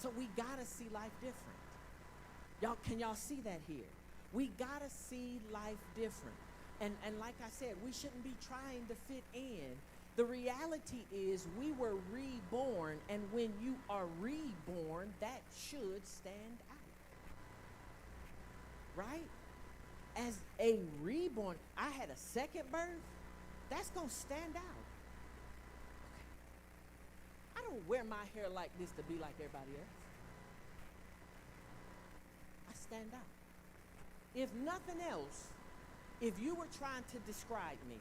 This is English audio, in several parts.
So we gotta see life different. Can y'all see that here? We gotta see life different. And like I said, we shouldn't be trying to fit in. The reality is we were reborn, and when you are reborn, that should stand out. Right? As a reborn, I had a second birth, that's gonna stand out. I don't wear my hair like this to be like everybody else. I stand out. If nothing else, if you were trying to describe me,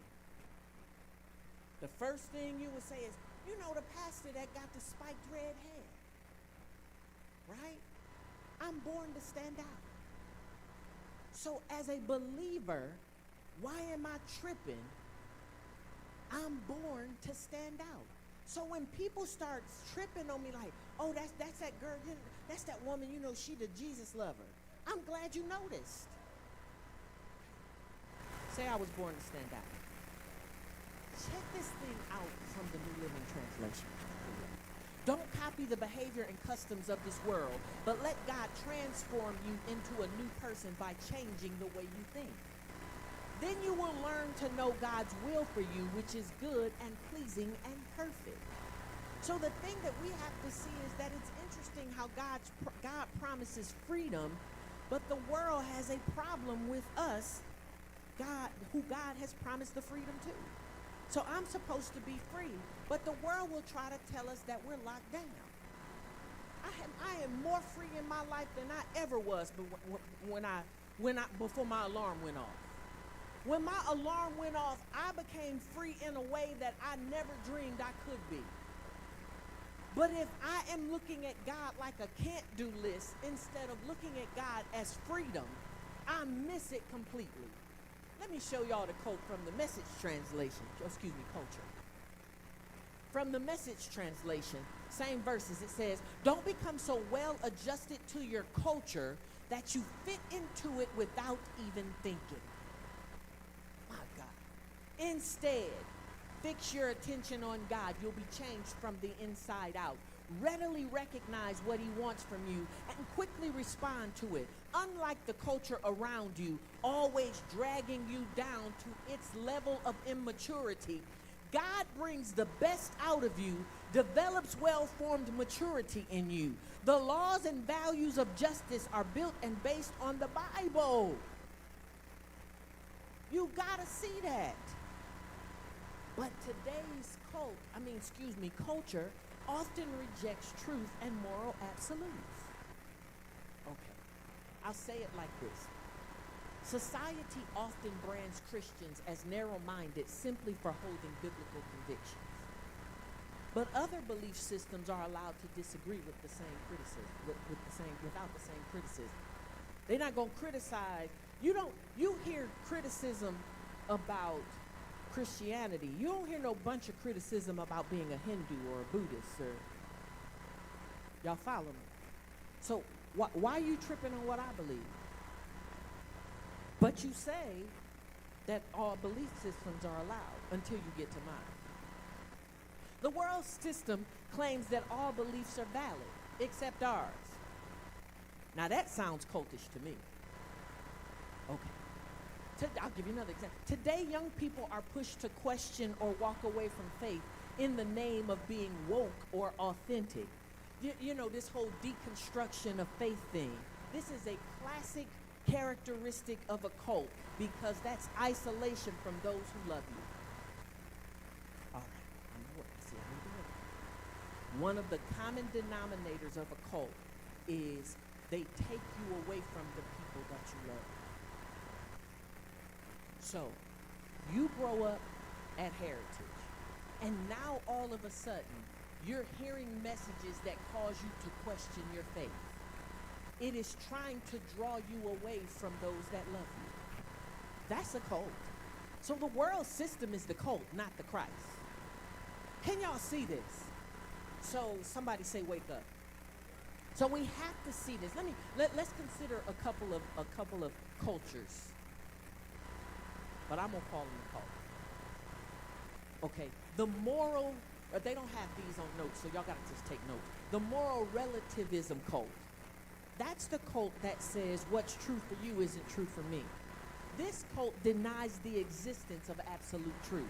the first thing you would say is, you know, the pastor that got the spiked red hair, right? I'm born to stand out. So as a believer, why am I tripping? I'm born to stand out. So when people start tripping on me like, oh, that's that girl, that's that woman, you know, she the Jesus lover. I'm glad you noticed. Say I was born to stand out. Check this thing out from the New Living Translation. Don't copy the behavior and customs of this world, but let God transform you into a new person by changing the way you think. Then you will learn to know God's will for you, which is good and pleasing and perfect. So the thing that we have to see is that it's interesting how God promises freedom, but the world has a problem with us, who God has promised the freedom to. So I'm supposed to be free, but the world will try to tell us that we're locked down. I am more free in my life than I ever was before my alarm went off. When my alarm went off, I became free in a way that I never dreamed I could be. But if I am looking at God like a can't-do list instead of looking at God as freedom, I miss it completely. Let me show y'all the quote from the Message translation. Culture. From the Message translation, same verses, it says, don't become so well adjusted to your culture that you fit into it without even thinking. My God. Instead, fix your attention on God. You'll be changed from the inside out. Readily recognize what he wants from you and quickly respond to it. Unlike the culture around you, always dragging you down to its level of immaturity, God brings the best out of you, develops well-formed maturity in you. The laws and values of justice are built and based on the Bible. You gotta see that. But today's culture often rejects truth and moral absolutes. Okay, I'll say it like this. Society often brands Christians as narrow-minded simply for holding biblical convictions. But other belief systems are allowed to disagree with the same criticism, without the same criticism. They're not going to criticize. You hear criticism about Christianity. You don't hear no bunch of criticism about being a Hindu or a Buddhist, or y'all follow me? So why are you tripping on what I believe? But you say that all belief systems are allowed until you get to mine. The world system claims that all beliefs are valid, except ours. Now that sounds cultish to me. Okay. I'll give you another example. Today, young people are pushed to question or walk away from faith in the name of being woke or authentic. You know, this whole deconstruction of faith thing. This is a classic characteristic of a cult because that's isolation from those who love you. All right, one of the common denominators of a cult is they take you away from the people that you love. So, you grow up at Heritage, and now all of a sudden, you're hearing messages that cause you to question your faith. It is trying to draw you away from those that love you. That's a cult. So the world system is the cult, not the Christ. Can y'all see this? So somebody say, wake up. So we have to see this. Let's consider a couple of cultures. But I'm gonna call them a cult. Okay, the moral They don't have these on notes, so y'all got to just take notes. The moral relativism cult. That's the cult that says what's true for you isn't true for me. This cult denies the existence of absolute truth.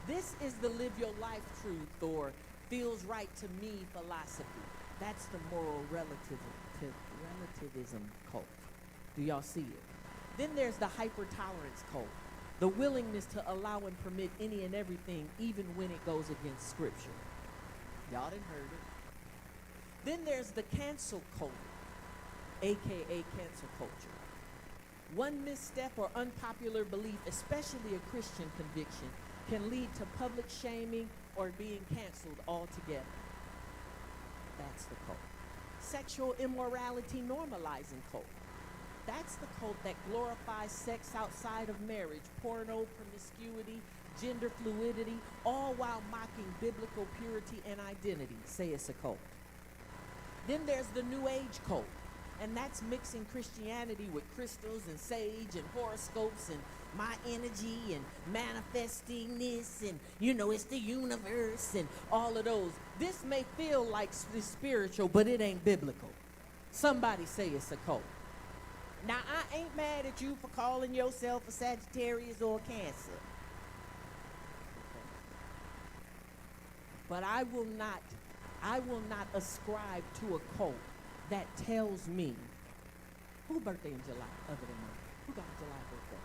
This is the live your life truth or feels right to me philosophy. That's the moral relativism cult. Do y'all see it? Then there's the hyper-tolerance cult. The willingness to allow and permit any and everything, even when it goes against Scripture. Y'all done heard it. Then there's the cancel cult, aka cancel culture. One misstep or unpopular belief, especially a Christian conviction, can lead to public shaming or being canceled altogether. That's the cult. Sexual immorality normalizing cult. That's the cult that glorifies sex outside of marriage, porno, promiscuity, gender fluidity, all while mocking biblical purity and identity. Say it's a cult. Then there's the New Age cult, and that's mixing Christianity with crystals and sage and horoscopes and my energy and manifesting this and, it's the universe and all of those. This may feel like it's spiritual, but it ain't biblical. Somebody say it's a cult. Now, I ain't mad at you for calling yourself a Sagittarius or a Cancer. But I will not ascribe to a cult that tells me who birthday in July other than mine. Who got a July birthday?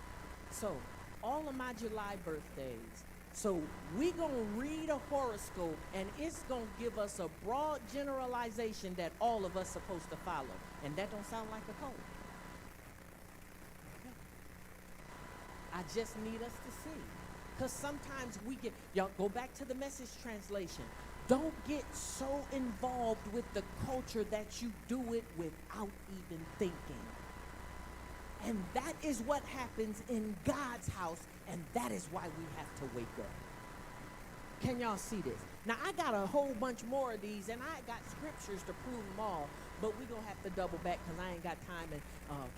So, all of my July birthdays. So, we gonna read a horoscope and it's gonna give us a broad generalization that all of us supposed to follow. And that don't sound like a cult. I just need us to see. Because sometimes y'all go back to the Message translation. Don't get so involved with the culture that you do it without even thinking. And that is what happens in God's house, and that is why we have to wake up. Can y'all see this? Now, I got a whole bunch more of these, and I got scriptures to prove them all, but we're going to have to double back because I ain't got time, and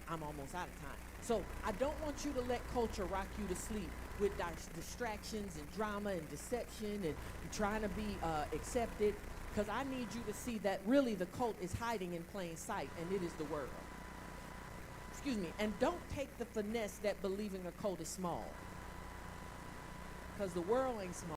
I'm almost out of time. So I don't want you to let culture rock you to sleep with distractions and drama and deception and trying to be accepted, because I need you to see that really the cult is hiding in plain sight, and it is the world. Excuse me. And don't take the finesse that believing a cult is small, because the world ain't small.